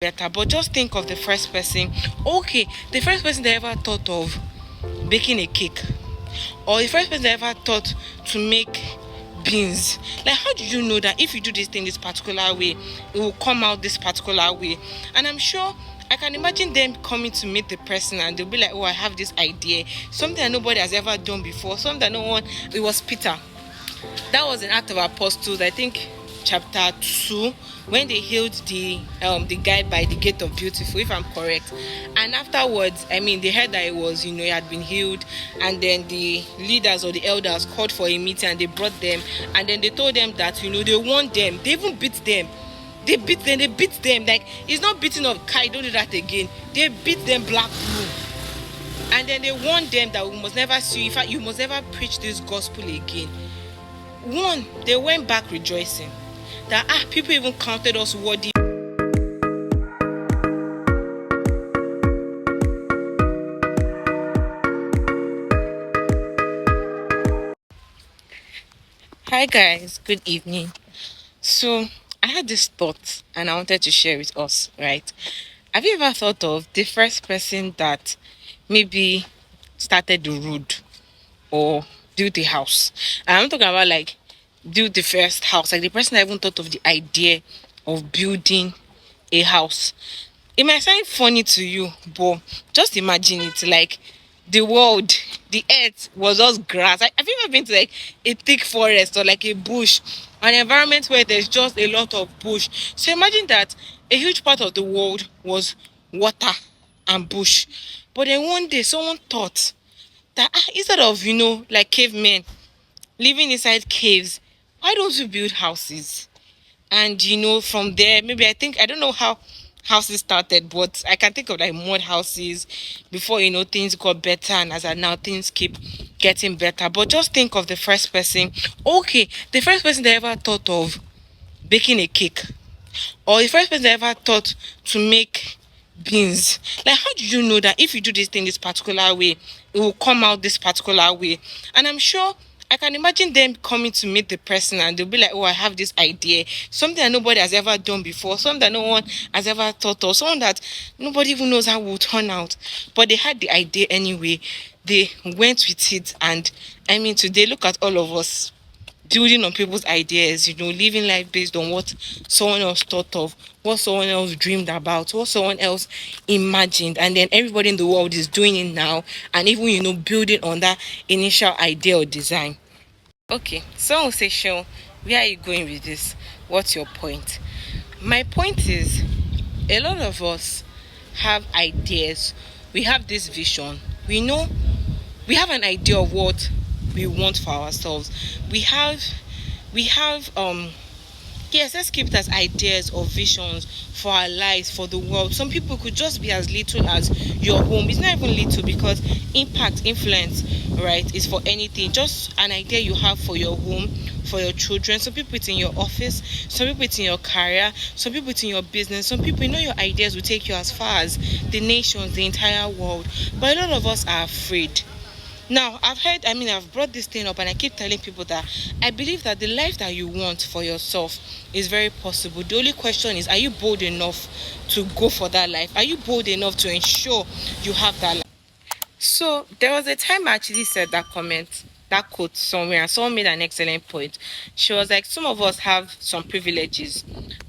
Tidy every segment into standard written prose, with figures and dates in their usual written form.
better. But just think of the first person. Okay, the first person that ever thought of baking a cake, or the first person that ever thought to make beans. Like, how did you know that if you do this thing this particular way, it will come out this particular way? And I'm sure I can imagine them coming to meet the person and they'll be like, oh, I have this idea, something that nobody has ever done before, something that no one. It was Peter. That was an Act of Apostles, I think, chapter 2, when they healed the guy by the gate of Beautiful, if I'm correct. And afterwards, I mean, they heard that it was, he had been healed, and then the leaders or the elders called for a meeting and they brought them, and then they told them that, they warned them, they even beat them. They beat them. Like, it's not beating of Kai, don't do that again. They beat them black blue. And then they warned them that we must never see you. In fact, you must never preach this gospel again. One, they went back rejoicing that people even counted us worthy. Hi guys, good evening. So I had this thought and I wanted to share with us, right? Have you ever thought of the first person that maybe started the road or built a house? And I'm talking about like build the first house, like the person that even thought of the idea of building a house. It might sound funny to you, but just imagine it, like the world, the earth was just grass. Have you ever been to like a thick forest or like a bush, an environment where there's just a lot of bush? So imagine that a huge part of the world was water and bush. But then one day someone thought that instead of, like cavemen living inside caves, why don't we build houses? And from there, maybe I don't know how houses started, but I can think of like mud houses before things got better, and as of now things keep getting better. But just think of the first person. Okay, the first person that ever thought of baking a cake, or the first person that ever thought to make beans. Like, how did you know that if you do this thing this particular way, it will come out this particular way? And I'm sure I can imagine them coming to meet the person and they'll be like, oh, I have this idea, something that nobody has ever done before, something that no one has ever thought of, something that nobody even knows how it will turn out. But they had the idea anyway. They went with it, and I mean, today look at all of us building on people's ideas, living life based on what someone else thought of, what someone else dreamed about, what someone else imagined, and then everybody in the world is doing it now, and even building on that initial idea or design. Okay, someone will say, Sean, where are you going with this? What's your point? My point is, a lot of us have ideas, we have this vision, we have an idea of what we want for ourselves. We have yes, let's keep it as ideas or visions for our lives, for the world. Some people could just be as little as your home. It's not even little, because impact, influence, right, is for anything. Just an idea you have for your home, for your children. Some people it's in your office, some people it's in your career, some people it's in your business. Some people, your ideas will take you as far as the nations, the entire world. But a lot of us are afraid. Now, I've brought this thing up and I keep telling people that I believe that the life that you want for yourself is very possible. The only question is, are you bold enough to go for that life? Are you bold enough to ensure you have that life? So there was a time I actually said that comment, that quote somewhere, and someone made an excellent point. She was like, some of us have some privileges,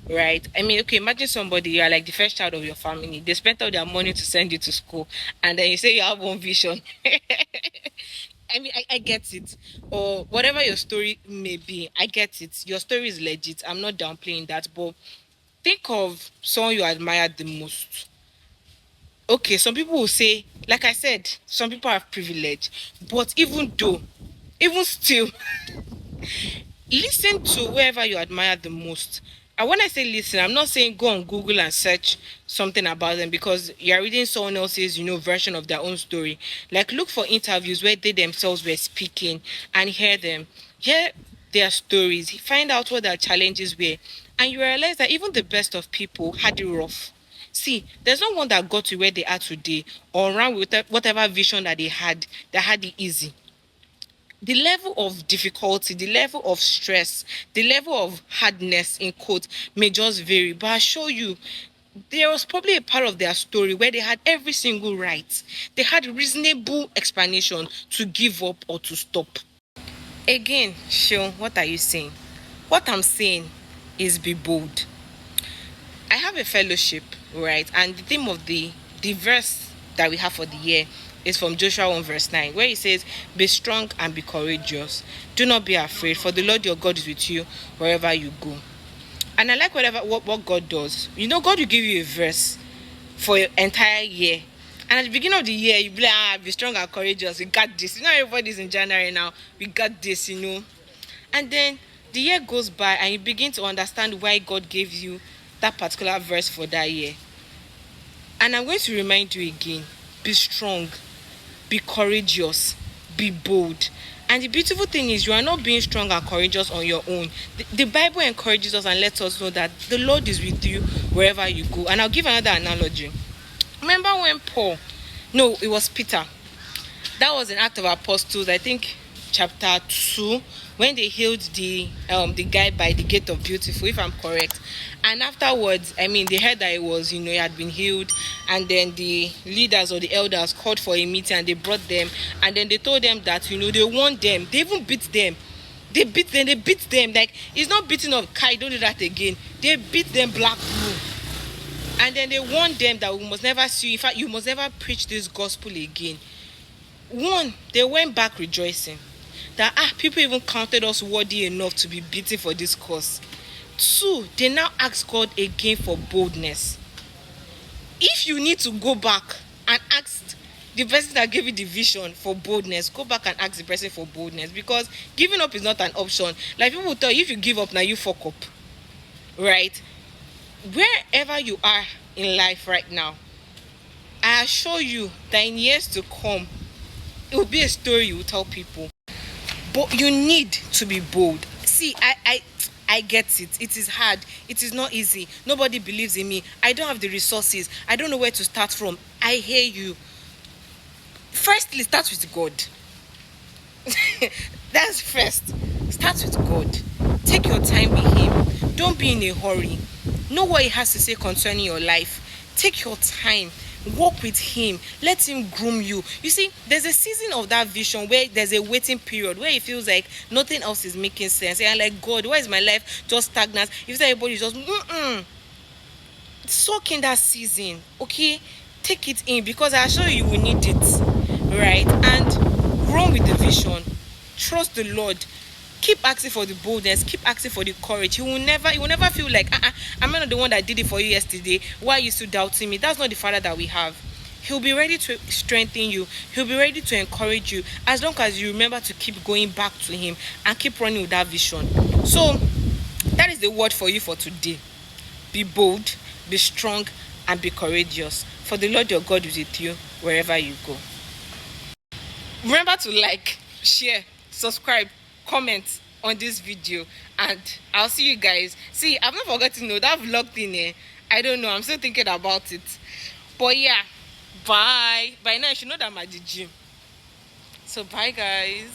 right? I mean, okay, imagine somebody, you are like the first child of your family. They spent all their money to send you to school, and then you say you have one vision. I mean, I get it. Or whatever your story may be, I get it. Your story is legit. I'm not downplaying that. But think of someone you admire the most. Okay, some people will say, like I said, some people have privilege. But even still, listen to whoever you admire the most. And when I say listen, I'm not saying go on Google and search something about them, because you're reading someone else's version of their own story. Like, look for interviews where they themselves were speaking and hear their stories, find out what their challenges were, and you realize that even the best of people had it rough. See, there's no one that got to where they are today or ran with whatever vision that they had it easy. The level of difficulty, the level of stress, the level of hardness in quote may just vary. But I assure you, there was probably a part of their story where they had every single right. They had reasonable explanation to give up or to stop. Again, Sean, what are you saying? What I'm saying is be bold. I have a fellowship, right? And the theme of the verse that we have for the year is from Joshua 1 verse 9, where it says, be strong and be courageous. Do not be afraid, for the Lord your God is with you wherever you go. And I like what God does. You know, God will give you a verse for your entire year. And at the beginning of the year, you be like, be strong and courageous. We got this. You know, everybody's in January now. We got this, you know. And then the year goes by and you begin to understand why God gave you that particular verse for that year. And I'm going to remind you again, be strong, be courageous, be bold. And the beautiful thing is, you are not being strong and courageous on your own. The Bible encourages us and lets us know that the Lord is with you wherever you go. And I'll give another analogy. Remember when it was Peter. That was an Act of Apostles, I think, chapter 2, when they healed the guy by the gate of Beautiful, if I'm correct. And afterwards, I mean, they heard that it was, he had been healed, and then the leaders or the elders called for a meeting and they brought them, and then they told them that, they warned them. They even beat them. They beat them. Like, it's not beating of Kai, don't do that again. They beat them black blue. And then they warned them that we must never see you. In fact, you must never preach this gospel again. One, they went back rejoicing that people even counted us worthy enough to be beaten for this cause. Two, they now ask God again for boldness. If you need to go back and ask the person that gave you the vision for boldness, go back and ask the person for boldness, because giving up is not an option. Like, people will tell you, if you give up now, you fuck up, right? Wherever you are in life right now, I assure you that in years to come, it will be a story you will tell people. But you need to be bold. See, I get it. It is hard. It is not easy. Nobody believes in me. I don't have the resources. I don't know where to start from. I hear you. Firstly, start with God. That's first. Start with God. Take your time with Him. Don't be in a hurry. Know what He has to say concerning your life. Take your time. Walk with Him. Let Him groom you. You see, there's a season of that vision where there's a waiting period where it feels like nothing else is making sense. And like, God, why is my life just stagnant? If everybody's just soak in that season, okay? Take it in, because I assure you will need it, right? And run with the vision. Trust the Lord. Keep asking for the boldness. Keep asking for the courage. He will never feel like, I'm not the one that did it for you yesterday. Why are you still doubting me? That's not the Father that we have. He'll be ready to strengthen you. He'll be ready to encourage you, as long as you remember to keep going back to Him and keep running with that vision. So that is the word for you for today. Be bold, be strong, and be courageous, for the Lord your God is with you wherever you go. Remember to like, share, subscribe, comment on this video, and I'll see you guys. See, I've not forgotten that vlog thing. I don't know, I'm still thinking about it. But yeah, bye. By now you should know that I'm at the gym. So bye, guys.